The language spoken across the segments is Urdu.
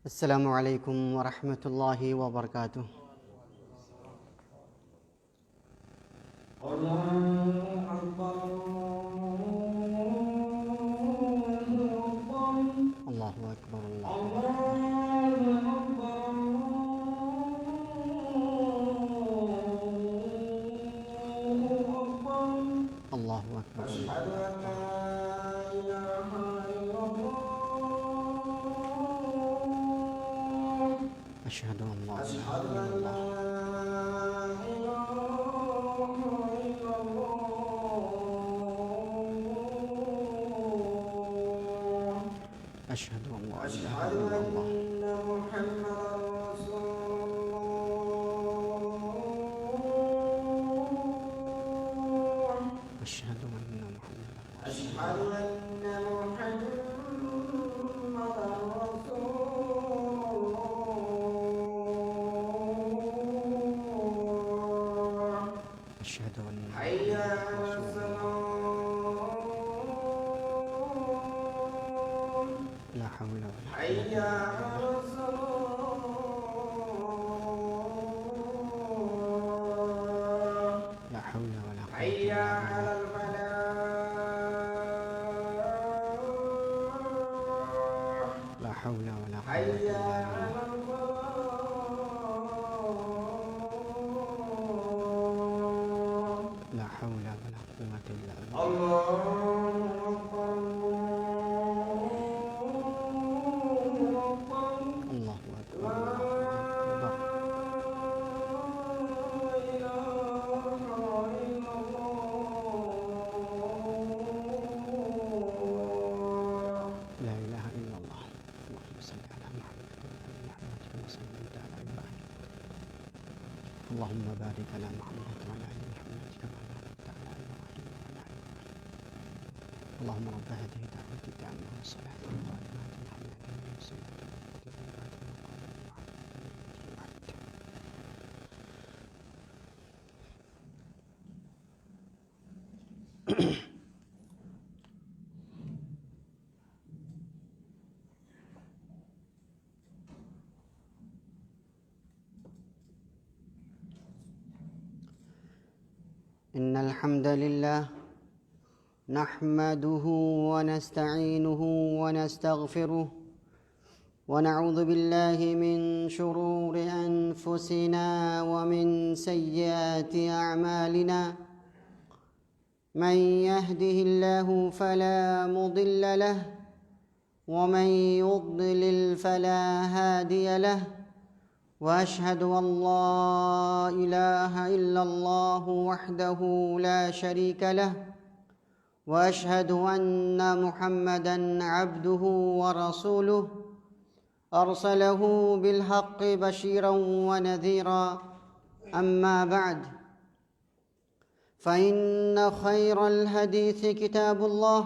السلام عليكم ورحمة الله وبركاته. الله أكبر الله أكبر الله أكبر الله أكبر أشهد الله أن لا إله إلا الله أشهد أن لا إله أشهد إلا أن لا الله إله إلا الله أشهد أن لا إله أشهد إلا الله أن محمدا رسول الله أشهد أن محمدا رسول أشهد الله أن محمدا رسول الله أشهد أن حي محمدا على رسول الله الصلاة لا حول ولا قوة حي إلا على بالله الصلاة لا حول ولا قوة حي إلا على بالله الفلاح لا حول ولا قوة حي إلا على بالله الفلاح لا حول ولا قوة إلا بالله الله أكبر الله أكبر الله أكبر لا الله أكبر إله إلا الله لا إله إلا الله. اللهم صل على محمد وعلى آل محمد كما صليت على إبراهيم. اللهم بارك على محمد وعلى آل محمد كما باركت على إبراهيم وعلى آل إبراهيم. اللهم رب هذه الدعوة التامة والصلاة القائمة آت محمدا الوسيلة والفضيلة وآتنا مقاما محمودا. إن الحمد لله نحمده ونستعينه ونستغفره ونعوذ بالله من شرور أنفسنا ومن سيئات أعمالنا. من يهده الله فلا مضل له ومن يضلل فلا هادي له. وأشهد أن لا إله إلا الله وحده لا شريك له. وأشهد أن محمدًا عبده ورسوله أرسله بالحق بشيرًا ونذيرًا. أما بعد، فإن خير الحديث كتاب الله،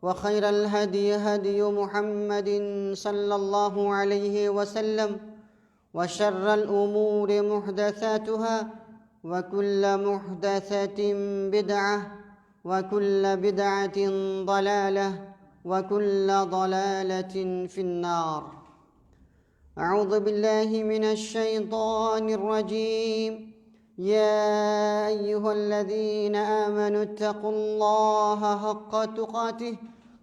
وخير الهدي هدي محمد صلى الله عليه وسلم، وشر الأمور محدثاتها، وكل محدثة بدعة، وكل بدعة ضلالة، وكل ضلالة في النار. أعوذ بالله من الشيطان الرجيم. يا أيها الذين آمنوا اتقوا الله حق تقاته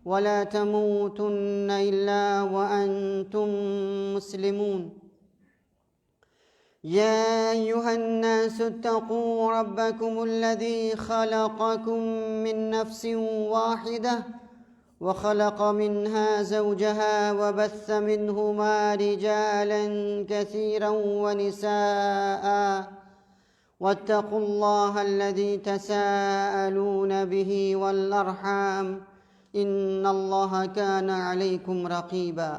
ولا تموتن إلا وأنتم مسلمون. يا أيها الناس اتقوا ربكم الذي خلقكم من نفس واحدة وخلق منها زوجها وبث منهما رجالا كثيرا ونساء. واتقوا الله الذي تساءلون به والأرحام إن الله كان عليكم رقيبا.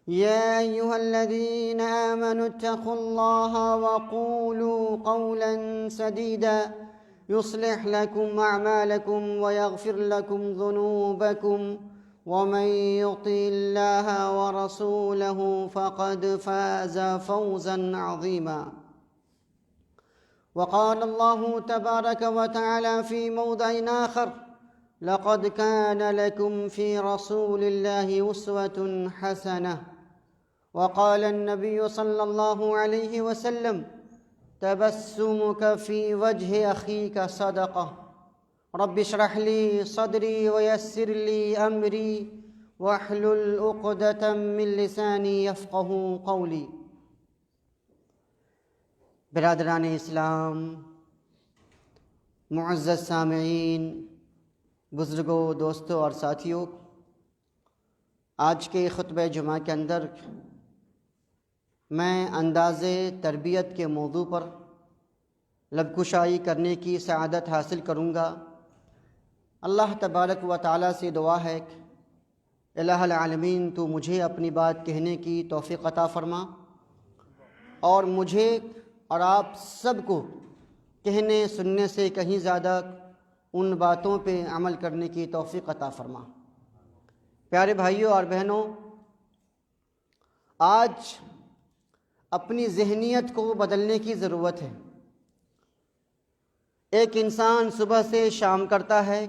يا أيها الذين آمنوا اتقوا الله وقولوا قولا سديدا يصلح لكم أعمالكم ويغفر لكم ذنوبكم، ومن يطع الله ورسوله فقد فاز فوزا عظيما. وقال الله تبارك وتعالى في موضع آخر: لقد كان لكم في رسول الله أسوة حسنة. وقال النبي صلى الله عليه وسلم تبسمك في وجه أخيك صدقة رب اشرح لي صدري ويسر لي أمري واحلل عقدة من لساني يفقه قولي۔ برادران اسلام، معزز سامعین، بزرگوں، دوستوں اور ساتھیوں، آج کے خطبہ جمعہ کے اندر میں انداز تربیت کے موضوع پر لب کشائی کرنے کی سعادت حاصل کروں گا۔ اللہ تبارک و تعالیٰ سے دعا ہے کہ الہ العالمین تو مجھے اپنی بات کہنے کی توفیق عطا فرما اور مجھے اور آپ سب کو کہنے سننے سے کہیں زیادہ ان باتوں پہ عمل کرنے کی توفیق عطا فرما۔ پیارے بھائیوں اور بہنوں، آج اپنی ذہنیت کو بدلنے کی ضرورت ہے۔ ایک انسان صبح سے شام کرتا ہے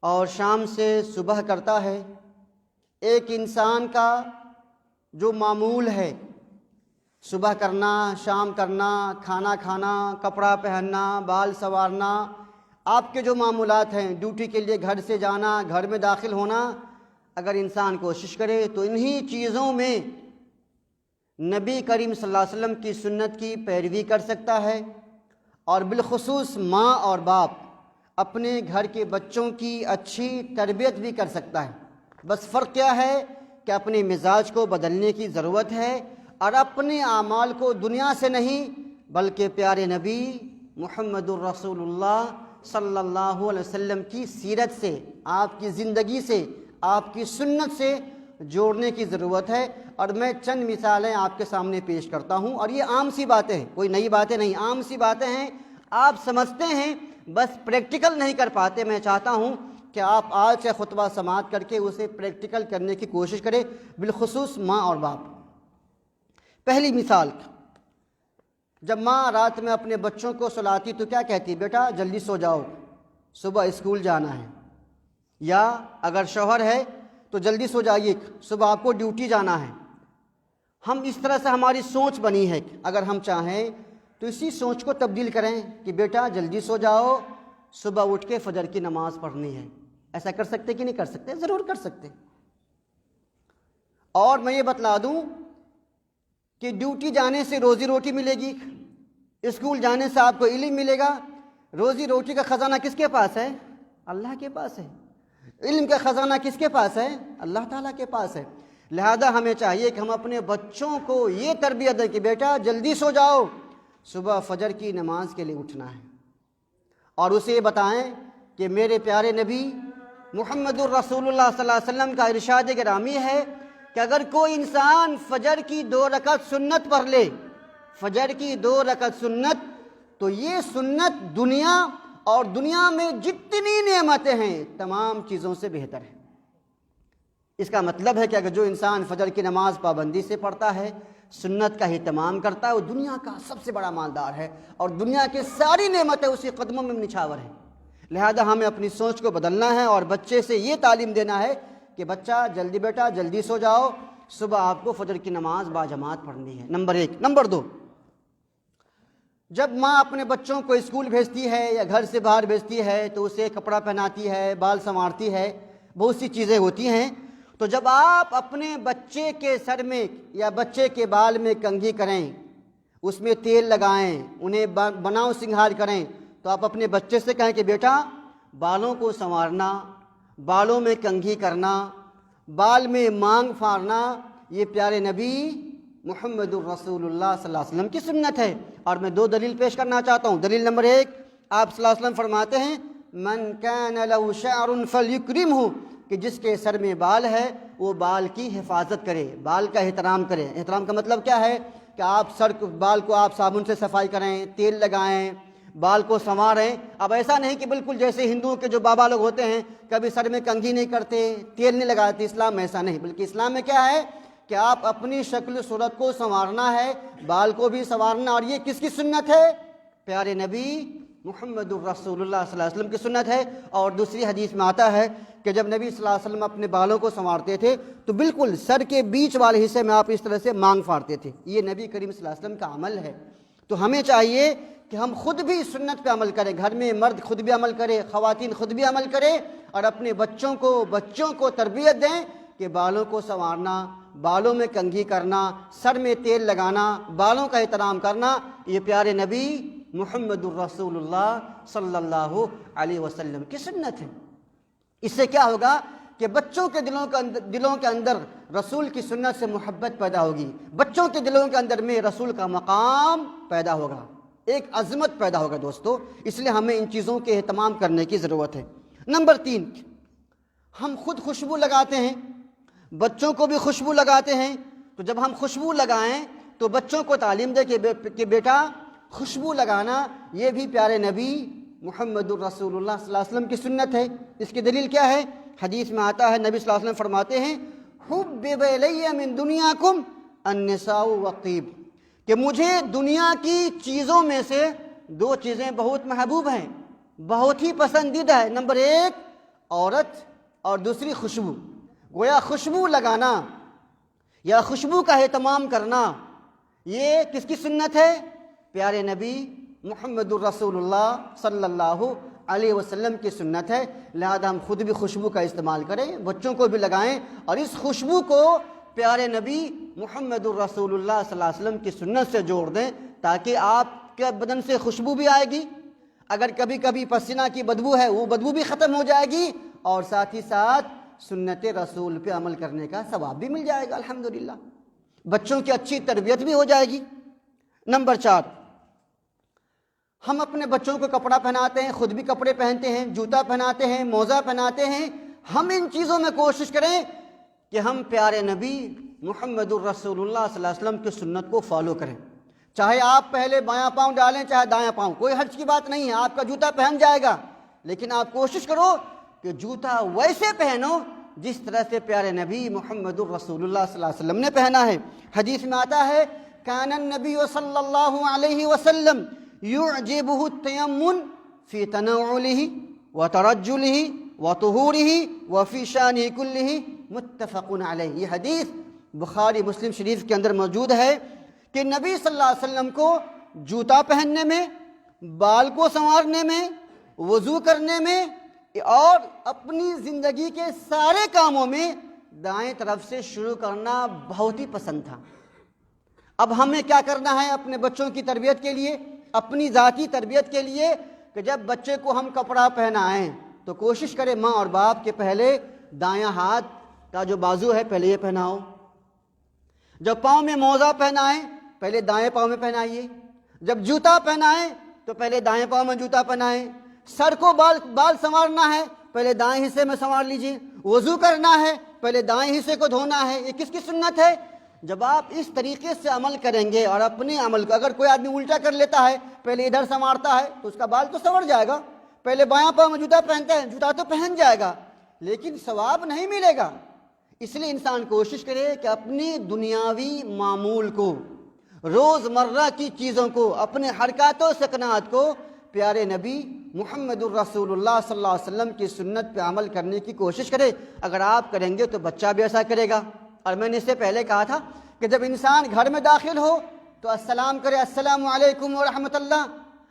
اور شام سے صبح کرتا ہے۔ ایک انسان کا جو معمول ہے، صبح کرنا، شام کرنا، کھانا کھانا، کپڑا پہننا، بال سنوارنا، آپ کے جو معمولات ہیں، ڈیوٹی کے لیے گھر سے جانا، گھر میں داخل ہونا، اگر انسان کوشش کرے تو انہی چیزوں میں نبی کریم صلی اللہ علیہ وسلم کی سنت کی پیروی کر سکتا ہے، اور بالخصوص ماں اور باپ اپنے گھر کے بچوں کی اچھی تربیت بھی کر سکتا ہے۔ بس فرق کیا ہے کہ اپنے مزاج کو بدلنے کی ضرورت ہے، اور اپنے اعمال کو دنیا سے نہیں بلکہ پیارے نبی محمد الرسول اللہ صلی اللہ علیہ وسلم کی سیرت سے، آپ کی زندگی سے، آپ کی سنت سے جوڑنے کی ضرورت ہے۔ اور میں چند مثالیں آپ کے سامنے پیش کرتا ہوں، اور یہ عام سی باتیں ہیں، کوئی نئی باتیں نہیں، عام سی باتیں ہیں، آپ سمجھتے ہیں بس پریکٹیکل نہیں کر پاتے۔ میں چاہتا ہوں کہ آپ آج کا خطبہ سماعت کر کے اسے پریکٹیکل کرنے کی کوشش کریں، بالخصوص ماں اور باپ۔ پہلی مثال، جب ماں رات میں اپنے بچوں کو سلاتی تو کیا کہتی؟ بیٹا جلدی سو جاؤ، صبح اسکول جانا ہے۔ یا اگر شوہر ہے تو جلدی سو جائیے، صبح آپ کو ڈیوٹی جانا ہے۔ ہم اس طرح سے ہماری سوچ بنی ہے، اگر ہم چاہیں تو اسی سوچ کو تبدیل کریں کہ بیٹا جلدی سو جاؤ، صبح اٹھ کے فجر کی نماز پڑھنی ہے۔ ایسا کر سکتے کہ نہیں کر سکتے؟ ضرور کر سکتے۔ اور میں یہ بتلا دوں کہ ڈیوٹی جانے سے روزی روٹی ملے گی، اسکول جانے سے آپ کو علم ملے گا۔ روزی روٹی کا خزانہ کس کے پاس ہے؟ اللہ کے پاس ہے۔ علم کا خزانہ کس کے پاس ہے؟ اللہ تعالیٰ کے پاس ہے۔ لہذا ہمیں چاہیے کہ ہم اپنے بچوں کو یہ تربیت دیں کہ بیٹا جلدی سو جاؤ، صبح فجر کی نماز کے لیے اٹھنا ہے، اور اسے یہ بتائیں کہ میرے پیارے نبی محمد الرسول اللہ صلی اللہ علیہ وسلم کا ارشاد گرامی ہے کہ اگر کوئی انسان فجر کی 2 رکعت سنت پڑھ لے، فجر کی 2 رکعت سنت، تو یہ سنت دنیا اور دنیا میں جتنی نعمتیں ہیں تمام چیزوں سے بہتر ہے۔ اس کا مطلب ہے کہ اگر جو انسان فجر کی نماز پابندی سے پڑھتا ہے، سنت کا اہتمام کرتا ہے، وہ دنیا کا سب سے بڑا مالدار ہے، اور دنیا کی ساری نعمتیں اسی قدموں میں نچھاور ہیں۔ لہذا ہمیں اپنی سوچ کو بدلنا ہے اور بچے سے یہ تعلیم دینا ہے کہ بچہ بیٹا جلدی سو جاؤ، صبح آپ کو فجر کی نماز باجماعت پڑھنی ہے، نمبر 1۔ نمبر 2، جب ماں اپنے بچوں کو اسکول بھیجتی ہے یا گھر سے باہر بھیجتی ہے تو اسے کپڑا پہناتی ہے، بال سنوارتی ہے، بہت سی چیزیں ہوتی ہیں۔ تو جب آپ اپنے بچے کے سر میں یا بچے کے بال میں کنگھی کریں، اس میں تیل لگائیں، انہیں بناؤ سنگھار کریں، تو آپ اپنے بچے سے کہیں کہ بیٹا بالوں کو سنوارنا، بالوں میں کنگھی کرنا، بال میں مانگ پھاڑنا، یہ پیارے نبی محمد الرسول اللہ صلی اللہ علیہ وسلم کی سنت ہے۔ اور میں 2 دلیل پیش کرنا چاہتا ہوں۔ دلیل نمبر 1، آپ صلی اللہ علیہ وسلم فرماتے ہیں من کان لہ شعر فلیکرمہ، کہ جس کے سر میں بال ہے وہ بال کی حفاظت کرے، بال کا احترام کرے۔ احترام کا مطلب کیا ہے کہ آپ بال کو آپ صابن سے صفائی کریں، تیل لگائیں، بال کو سنواریں۔ اب ایسا نہیں کہ بالکل جیسے ہندوؤں کے جو بابا لوگ ہوتے ہیں کبھی سر میں کنگھی نہیں کرتے، تیل نہیں لگاتے، اسلام میں ایسا نہیں، بلکہ اسلام میں کیا ہے کہ آپ اپنی شکل صورت کو سنوارنا ہے، بال کو بھی سنوارنا۔ اور یہ کس کی سنت ہے؟ پیارے نبی محمد الرسول اللہ صلی اللہ علیہ وسلم کی سنت ہے۔ اور دوسری حدیث میں آتا ہے کہ جب نبی صلی اللہ علیہ وسلم اپنے بالوں کو سنوارتے تھے تو بالکل سر کے بیچ والے حصے میں آپ اس طرح سے مانگ پھاڑتے تھے۔ یہ نبی کریم صلی اللہ علیہ وسلم کا عمل ہے۔ تو ہمیں چاہیے کہ ہم خود بھی سنت پہ عمل کریں، گھر میں مرد خود بھی عمل کرے، خواتین خود بھی عمل کرے، اور اپنے بچوں کو تربیت دیں کہ بالوں کو سنوارنا، بالوں میں کنگھی کرنا، سر میں تیل لگانا، بالوں کا احترام کرنا، یہ پیارے نبی محمد الرسول اللہ صلی اللہ علیہ وسلم کی سنت ہے۔ اس سے کیا ہوگا کہ بچوں کے دلوں کے اندر رسول کی سنت سے محبت پیدا ہوگی، بچوں کے دلوں کے اندر میں رسول کا مقام پیدا ہوگا، ایک عظمت پیدا ہوگا دوستو۔ اس لیے ہمیں ان چیزوں کے اہتمام کرنے کی ضرورت ہے۔ نمبر 3، ہم خود خوشبو لگاتے ہیں، بچوں کو بھی خوشبو لگاتے ہیں۔ تو جب ہم خوشبو لگائیں تو بچوں کو تعلیم دیں کہ بیٹا خوشبو لگانا یہ بھی پیارے نبی محمد الرسول اللہ صلی اللہ علیہ وسلم کی سنت ہے۔ اس کی دلیل کیا ہے؟ حدیث میں آتا ہے، نبی صلی اللہ علیہ وسلم فرماتے ہیں حبب الی من دنیاکم النساء والطیب، کہ مجھے دنیا کی چیزوں میں سے 2 چیزیں بہت محبوب ہیں، بہت ہی پسندیدہ ہے۔ نمبر 1 عورت، اور دوسری خوشبو۔ گویا خوشبو لگانا یا خوشبو کا اہتمام کرنا یہ کس کی سنت ہے؟ پیارے نبی محمد الرسول اللہ صلی اللہ علیہ وسلم کی سنت ہے۔ لہذا ہم خود بھی خوشبو کا استعمال کریں، بچوں کو بھی لگائیں، اور اس خوشبو کو پیارے نبی محمد الرسول اللہ صلی اللہ علیہ وسلم کی سنت سے جوڑ دیں، تاکہ آپ کے بدن سے خوشبو بھی آئے گی، اگر کبھی کبھی پسینہ کی بدبو ہے وہ بدبو بھی ختم ہو جائے گی، اور ساتھ ہی ساتھ سنت رسول پہ عمل کرنے کا ثواب بھی مل جائے گا الحمدللہ، بچوں کی اچھی تربیت بھی ہو جائے گی۔ نمبر 4، ہم اپنے بچوں کو کپڑا پہناتے ہیں، خود بھی کپڑے پہنتے ہیں، جوتا پہناتے ہیں، موزہ پہناتے ہیں۔ ہم ان چیزوں میں کوشش کریں کہ ہم پیارے نبی محمد الرسول اللہ صلی اللہ علیہ وسلم کی سنت کو فالو کریں، چاہے آپ پہلے بایاں پاؤں ڈالیں چاہے دایاں پاؤں، کوئی حرج کی بات نہیں ہے، آپ کا جوتا پہن جائے گا، لیکن آپ کوشش کرو کہ جوتا ویسے پہنو جس طرح سے پیارے نبی محمد الرسول اللہ صلی اللہ علیہ وسلم نے پہنا ہے۔ حدیث میں آتا ہے کان النبی صلی اللہ علیہ وسلم يعجبه التيمم في تناوله وترجله وطهوره وفي شانه كله متفق علیہ۔ یہ حدیث بخاری مسلم شریف کے اندر موجود ہے کہ نبی صلی اللہ علیہ وسلم کو جوتا پہننے میں، بال کو سنوارنے میں، وضو کرنے میں، اور اپنی زندگی کے سارے کاموں میں دائیں طرف سے شروع کرنا بہت ہی پسند تھا۔ اب ہمیں کیا کرنا ہے اپنے بچوں کی تربیت کے لیے، اپنی ذاتی تربیت کے لیے، کہ جب بچے کو ہم کپڑا پہنائیں تو کوشش کریں ماں اور باپ کے پہلے دایاں ہاتھ کا جو بازو ہے پہلے یہ پہناؤ، جب پاؤں میں موزہ پہنائیں پہلے دائیں پاؤں میں پہنائیے، جب جوتا پہنائیں تو پہلے دائیں پاؤں میں جوتا پہنائیں، سر کو بال سنوارنا ہے پہلے دائیں حصے میں سنوار لیجیے، وضو کرنا ہے پہلے دائیں حصے کو دھونا ہے۔ یہ کس کی سنت ہے؟ جب آپ اس طریقے سے عمل کریں گے اور اپنے عمل کو، اگر کوئی آدمی الٹا کر لیتا ہے پہلے ادھر سنوارتا ہے تو اس کا بال تو سنور جائے گا، پہلے بایاں پاؤں میں جوتا پہنتا ہے جوتا تو پہن جائے گا لیکن ثواب نہیں ملے گا۔ اس لیے انسان کوشش کرے کہ اپنی دنیاوی معمول کو، روزمرہ کی چیزوں کو، اپنے حرکات و سکنات کو پیارے نبی محمد الرسول اللہ صلی اللہ علیہ وسلم کی سنت پہ عمل کرنے کی کوشش کرے۔ اگر آپ کریں گے تو بچہ بھی ایسا کرے گا۔ اور میں نے اس سے پہلے کہا تھا کہ جب انسان گھر میں داخل ہو تو السلام کرے، السلام علیکم ورحمۃ اللہ۔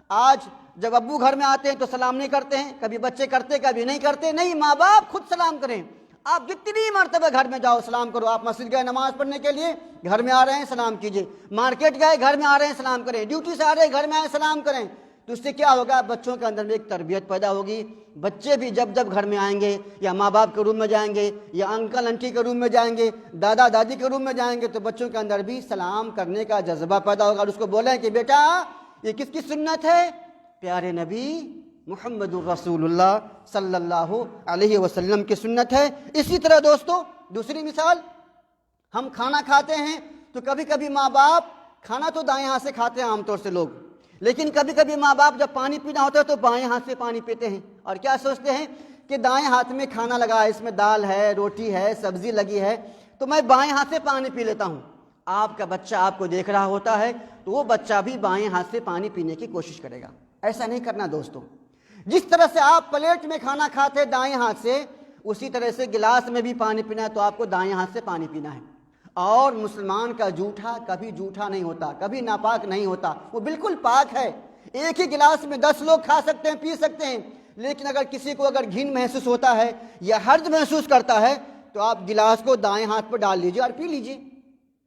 آج جب ابو گھر میں آتے ہیں تو سلام نہیں کرتے ہیں، کبھی بچے کرتے کبھی نہیں کرتے، نہیں، ماں باپ خود سلام کریں۔ آپ جتنی مرتبہ گھر میں جاؤ سلام کرو، آپ مسجد گئے نماز پڑھنے کے لیے، گھر میں آ رہے ہیں سلام کیجئے، مارکیٹ گئے گھر میں آ رہے ہیں سلام کریں، ڈیوٹی سے آ رہے ہیں گھر میں آئے سلام کریں۔ تو اس سے کیا ہوگا؟ بچوں کے اندر میں ایک تربیت پیدا ہوگی، بچے بھی جب گھر میں آئیں گے یا ماں باپ کے روم میں جائیں گے یا انکل انٹی کے روم میں جائیں گے، دادا دادی کے روم میں جائیں گے تو بچوں کے اندر بھی سلام کرنے کا جذبہ پیدا ہوگا، اور اس کو بولیں کہ بیٹا یہ کس کی سنت ہے؟ پیارے نبی محمد الرسول اللہ صلی اللہ علیہ وسلم کی سنت ہے۔ اسی طرح دوستو دوسری مثال، ہم کھانا کھاتے ہیں تو کبھی کبھی ماں باپ، کھانا تو دائیں ہاتھ سے کھاتے ہیں عام طور سے لوگ، لیکن کبھی کبھی ماں باپ جب پانی پینا ہوتا ہے تو بائیں ہاتھ سے پانی پیتے ہیں، اور کیا سوچتے ہیں کہ دائیں ہاتھ میں کھانا لگا ہے، اس میں دال ہے، روٹی ہے، سبزی لگی ہے، تو میں بائیں ہاتھ سے پانی پی لیتا ہوں۔ آپ کا بچہ آپ کو دیکھ رہا ہوتا ہے تو وہ بچہ بھی بائیں ہاتھ سے پانی پینے کی کوشش کرے گا، ایسا نہیں کرنا دوستو۔ جس طرح سے آپ پلیٹ میں کھانا کھاتے دائیں ہاتھ سے، اسی طرح سے گلاس میں بھی پانی پینا ہے تو آپ کو دائیں ہاتھ سے پانی پینا ہے۔ اور مسلمان کا جھوٹا کبھی جھوٹا نہیں ہوتا، کبھی ناپاک نہیں ہوتا، وہ بالکل پاک ہے۔ ایک ہی گلاس میں 10 لوگ کھا سکتے ہیں، پی سکتے ہیں، لیکن اگر کسی کو اگر گھن محسوس ہوتا ہے یا حرج محسوس کرتا ہے تو آپ گلاس کو دائیں ہاتھ پہ ڈال لیجئے اور پی لیجئے،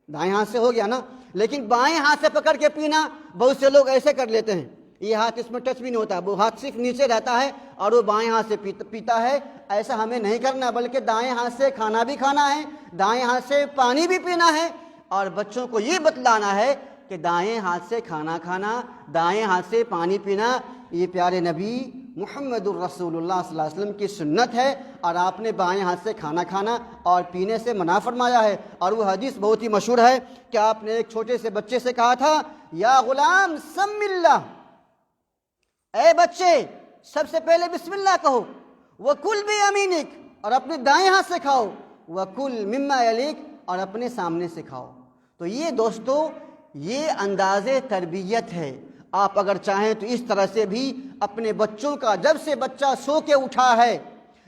دائیں ہاتھ سے ہو گیا نا۔ لیکن بائیں ہاتھ سے پکڑ کے پینا، بہت سے لوگ ایسے کر لیتے ہیں، یہ ہاتھ اس میں ٹچ بھی نہیں ہوتا، وہ ہاتھ صرف نیچے رہتا ہے اور وہ بائیں ہاتھ سے پیتا ہے۔ ایسا ہمیں نہیں کرنا، بلکہ دائیں ہاتھ سے کھانا بھی کھانا ہے، دائیں ہاتھ سے پانی بھی پینا ہے، اور بچوں کو یہ بتلانا ہے کہ دائیں ہاتھ سے کھانا کھانا، دائیں ہاتھ سے پانی پینا، یہ پیارے نبی محمد الرسول اللہ صلی اللہ علیہ وسلم کی سنت ہے، اور آپ نے بائیں ہاتھ سے کھانا کھانا اور پینے سے منع فرمایا ہے۔ اور وہ حدیث بہت ہی مشہور ہے کہ آپ نے ایک چھوٹے سے بچے سے کہا تھا، یا غلام سم اللہ، اے بچے سب سے پہلے بسم اللہ کہو، وَكُلْ بِيَمِينِكَ، اور اپنے دائیں ہاتھ سے کھاؤ، وَكُلْ مِمَّا يَلِيكَ، اور اپنے سامنے سے کھاؤ۔ تو یہ دوستو یہ انداز تربیت ہے۔ آپ اگر چاہیں تو اس طرح سے بھی اپنے بچوں کا، جب سے بچہ سو کے اٹھا ہے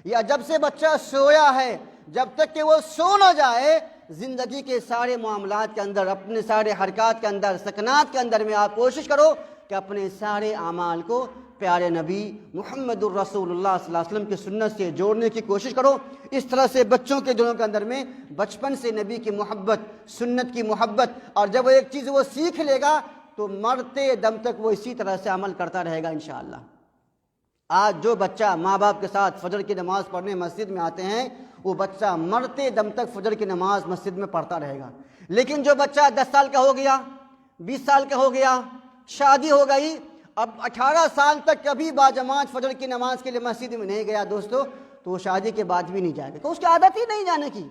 یا جب سے بچہ سویا ہے، جب تک کہ وہ سو نہ جائے، زندگی کے سارے معاملات کے اندر، اپنے سارے حرکات کے اندر، سکنات کے اندر میں آپ کوشش کرو کہ اپنے سارے اعمال کو پیارے نبی محمد الرسول اللہ صلی اللہ علیہ وسلم کی سنت سے جوڑنے کی کوشش کرو۔ اس طرح سے بچوں کے دلوں کے اندر میں بچپن سے نبی کی محبت، سنت کی محبت، اور جب وہ ایک چیز وہ سیکھ لے گا تو مرتے دم تک وہ اسی طرح سے عمل کرتا رہے گا انشاءاللہ۔ آج جو بچہ ماں باپ کے ساتھ فجر کی نماز پڑھنے مسجد میں آتے ہیں، وہ بچہ مرتے دم تک فجر کی نماز مسجد میں پڑھتا رہے گا۔ لیکن جو بچہ 10 سال کا ہو گیا، 20 سال کا ہو گیا، شادی ہو گئی، اب 18 سال تک کبھی باجماعت فجر کی نماز کے لیے مسجد میں نہیں گیا دوستو، تو وہ شادی کے بعد بھی نہیں جائے گا، تو اس کی عادت ہی نہیں جانے کی۔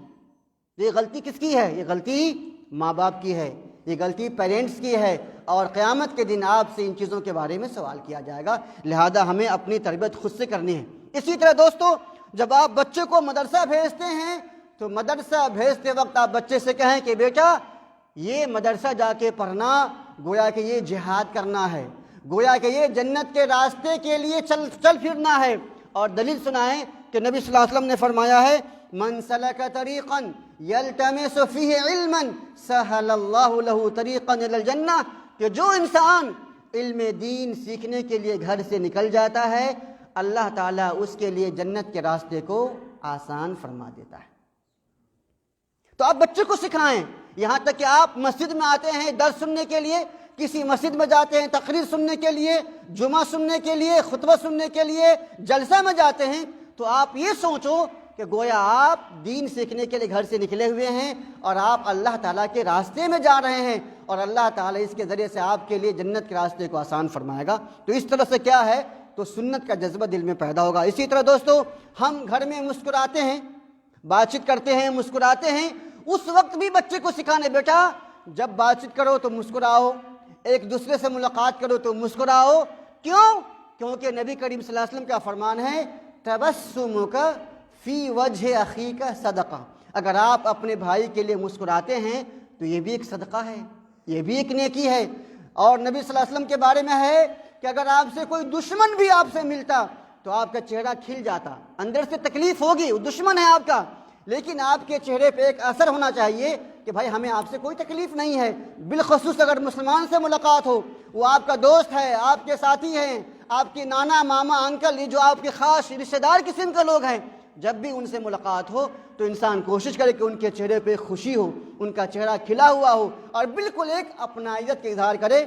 یہ غلطی کس کی ہے؟ یہ غلطی ماں باپ کی ہے، یہ غلطی پیرنٹس کی ہے، اور قیامت کے دن آپ سے ان چیزوں کے بارے میں سوال کیا جائے گا۔ لہذا ہمیں اپنی تربیت خود سے کرنی ہے۔ اسی طرح دوستو جب آپ بچے کو مدرسہ بھیجتے ہیں تو مدرسہ بھیجتے وقت آپ بچے سے کہیں کہ بیٹا یہ مدرسہ جا کے پڑھنا گویا کہ یہ جہاد کرنا ہے، گویا کہ یہ جنت کے راستے کے لیے چل پھرنا ہے۔ اور دلیل سنائیں کہ نبی صلی اللہ علیہ وسلم نے فرمایا ہے، من سلک طریقا یلتمس فیہ علما سہل اللہ لہ طریقا الی الجنہ، کہ جو انسان علم دین سیکھنے کے لیے گھر سے نکل جاتا ہے، اللہ تعالیٰ اس کے لیے جنت کے راستے کو آسان فرما دیتا ہے۔ تو آپ بچے کو سکھائیں، یہاں تک کہ آپ مسجد میں آتے ہیں درس سننے کے لیے، کسی مسجد میں جاتے ہیں تقریر سننے کے لیے، جمعہ سننے کے لیے، خطبہ سننے کے لیے، جلسہ میں جاتے ہیں، تو آپ یہ سوچو کہ گویا آپ دین سیکھنے کے لیے گھر سے نکلے ہوئے ہیں اور آپ اللہ تعالیٰ کے راستے میں جا رہے ہیں، اور اللہ تعالیٰ اس کے ذریعے سے آپ کے لیے جنت کے راستے کو آسان فرمائے گا۔ تو اس طرح سے کیا ہے تو سنت کا جذبہ دل میں پیدا ہوگا۔ اسی طرح دوستو ہم گھر میں مسکراتے ہیں، بات چیت کرتے ہیں، مسکراتے ہیں، اس وقت بھی بچے کو سکھانے بیٹا جب بات چیت کرو تو مسکراؤ، ایک دوسرے سے ملاقات کرو تو مسکراؤ۔ کیوں؟ کیونکہ نبی کریم صلی اللہ علیہ وسلم کا فرمان ہے، تبسمک فی وجہ اخیک صدقہ، اگر آپ اپنے بھائی کے لیے مسکراتے ہیں تو یہ بھی ایک صدقہ ہے، یہ بھی ایک نیکی ہے۔ اور نبی صلی اللہ علیہ وسلم کے بارے میں ہے کہ اگر آپ سے کوئی دشمن بھی آپ سے ملتا تو آپ کا چہرہ کھل جاتا، اندر سے تکلیف ہوگی، وہ دشمن ہے آپ کا، لیکن آپ کے چہرے پہ ایک اثر ہونا چاہیے کہ بھائی ہمیں آپ سے کوئی تکلیف نہیں ہے۔ بالخصوص اگر مسلمان سے ملاقات ہو، وہ آپ کا دوست ہے، آپ کے ساتھی ہیں، آپ کے نانا ماما انکل، یہ جو آپ کے خاص رشتہ دار قسم کے لوگ ہیں، جب بھی ان سے ملاقات ہو تو انسان کوشش کرے کہ ان کے چہرے پہ خوشی ہو، ان کا چہرہ کھلا ہوا ہو، اور بالکل ایک اپنائیت کا اظہار کرے،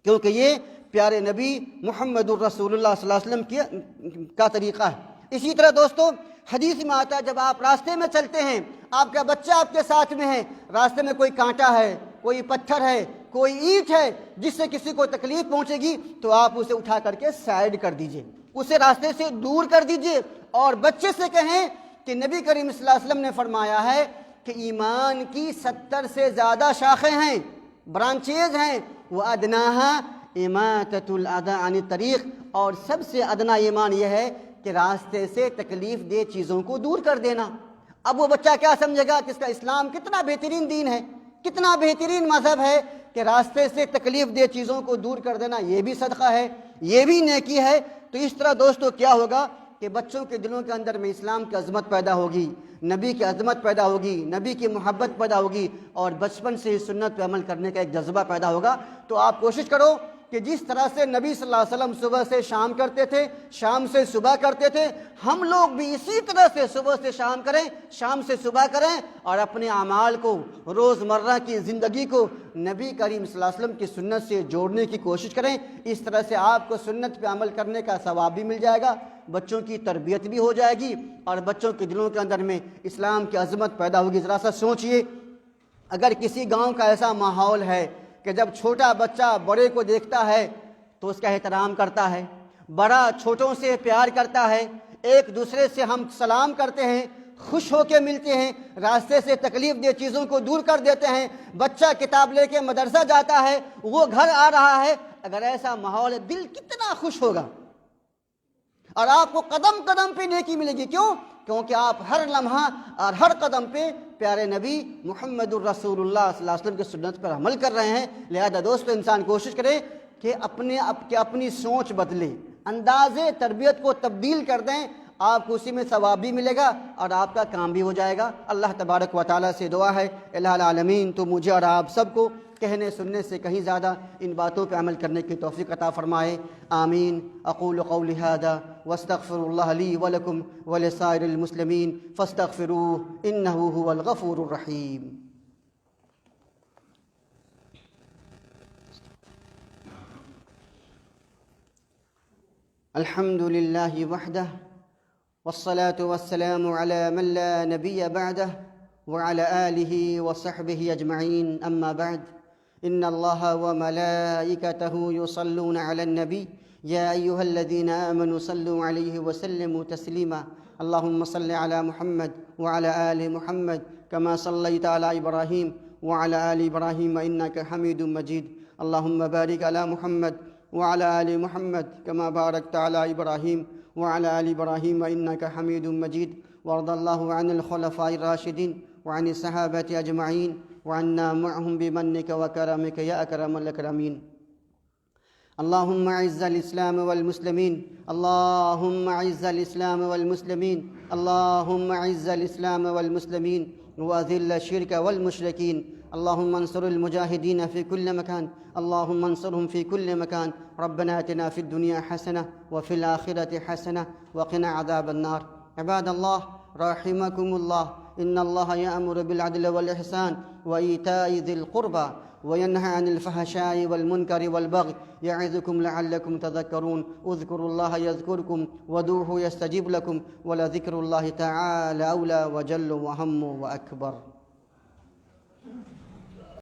کیونکہ یہ پیارے نبی محمد الرسول اللہ صلی اللہ علیہ وسلم کا طریقہ ہے۔ اسی طرح دوستو حدیث میں آتا ہے جب آپ راستے میں چلتے ہیں، آپ کا بچہ آپ کے ساتھ میں ہے، راستے میں کوئی کانٹا ہے، کوئی پتھر ہے، کوئی اینٹ ہے جس سے کسی کو تکلیف پہنچے گی، تو آپ اسے اٹھا کر کے سائڈ کر دیجئے، اسے راستے سے دور کر دیجئے، اور بچے سے کہیں کہ نبی کریم صلی اللہ علیہ وسلم نے فرمایا ہے کہ ایمان کی 70 سے زیادہ شاخیں ہیں، برانچیز ہیں، وَأَدْنَاهَا إِمَاتَةُ الْأَذَىٰ عَنِ الطَّرِيقِ، اور سب سے ادنا ایمان یہ ہے کہ راستے سے تکلیف دہ چیزوں کو دور کر دینا۔ اب وہ بچہ کیا سمجھے گا کہ اس کا اسلام کتنا بہترین دین ہے، کتنا بہترین مذہب ہے کہ راستے سے تکلیف دہ چیزوں کو دور کر دینا یہ بھی صدقہ ہے۔ یہ بھی نیکی ہے۔ تو اس طرح دوستو کیا ہوگا کہ بچوں کے دلوں کے اندر میں اسلام کی عظمت پیدا ہوگی، نبی کی عظمت پیدا ہوگی، نبی کی محبت پیدا ہوگی، اور بچپن سے ہی سنت پہ عمل کرنے کا ایک جذبہ پیدا ہوگا۔ تو آپ کوشش کرو کہ جس طرح سے نبی صلی اللہ علیہ وسلم صبح سے شام کرتے تھے، شام سے صبح کرتے تھے، ہم لوگ بھی اسی طرح سے صبح سے شام کریں، شام سے صبح کریں، اور اپنے اعمال کو، روزمرہ کی زندگی کو نبی کریم صلی اللہ علیہ وسلم کی سنت سے جوڑنے کی کوشش کریں۔ اس طرح سے آپ کو سنت پہ عمل کرنے کا ثواب بھی مل جائے گا، بچوں کی تربیت بھی ہو جائے گی، اور بچوں کے دلوں کے اندر میں اسلام کی عظمت پیدا ہوگی۔ ذرا سا سوچئے، اگر کسی گاؤں کا ایسا ماحول ہے کہ جب چھوٹا بچہ بڑے کو دیکھتا ہے تو اس کا احترام کرتا ہے، بڑا چھوٹوں سے پیار کرتا ہے، ایک دوسرے سے ہم سلام کرتے ہیں، خوش ہو کے ملتے ہیں، راستے سے تکلیف دہ چیزوں کو دور کر دیتے ہیں، بچہ کتاب لے کے مدرسہ جاتا ہے، وہ گھر آ رہا ہے، اگر ایسا ماحول ہے دل کتنا خوش ہوگا، اور آپ کو قدم قدم پہ نیکی ملے گی۔ کیوں؟ کیونکہ آپ ہر لمحہ اور ہر قدم پہ پیارے نبی محمد الرسول اللہ صلی اللہ علیہ وسلم کی سنت پر عمل کر رہے ہیں۔ لہذا دوستو انسان کوشش کرے کہ اپنی سوچ بدلے، انداز تربیت کو تبدیل کر دیں، آپ کو اسی میں ثواب بھی ملے گا اور آپ کا کام بھی ہو جائے گا۔ اللہ تبارک و تعالیٰ سے دعا ہے الہ العالمین تو مجھے اور آپ سب کو کہنے سننے سے کہیں زیادہ ان باتوں پہ عمل کرنے کی توفیق عطا فرمائے، آمین۔ اقول قولی ھذا واستغفر اللہ لی ولکم ولسائر المسلمین فاستغفروہ انہ ھو الغفور الرحیم۔ الحمد للہ وحدہ والصلاة والسلام على من لا نبي بعده وعلى آله وصحبه أجمعين، أما بعد، إن الله وملائكته يصلون على النبي يا أيها الذين آمنوا صلوا عليه وسلموا تسليما، اللهم صل على محمد وعلى آل محمد كما صليت على إبراهيم وعلى آل إبراهيم إنك حميد مجيد، اللهم بارك على محمد وعلى آل محمد كما باركت على إبراهيم وعلى آل إبراهيم إنك حميد مجيد، وارض الله عن الخلفاء الراشدين وعن الصحابة أجمعين وعنا معهم بمنك وكرمك يا أكرم الأكرمين۔ اللهم أعز الإسلام والمسلمين، اللهم أعز الإسلام والمسلمين، اللهم أعز الإسلام والمسلمين وأذل الشرك والمشركين، اللهم انصر المجاهدين في كل مكان، اللهم انصرهم في كل مكان، ربنا آتنا في الدنيا حسنة وفي الآخرة حسنة وقنا عذاب النار۔ عباد الله رحمكم الله، إن الله يأمر بالعدل والإحسان وإيتاء ذي القربى وينهى عن الفحشاء والمنكر والبغي يعظكم لعلكم تذكرون، اذكروا الله يذكركم وادعوه يستجيب لكم ولذكر الله تعالى أولى وجل وأهم وأكبر۔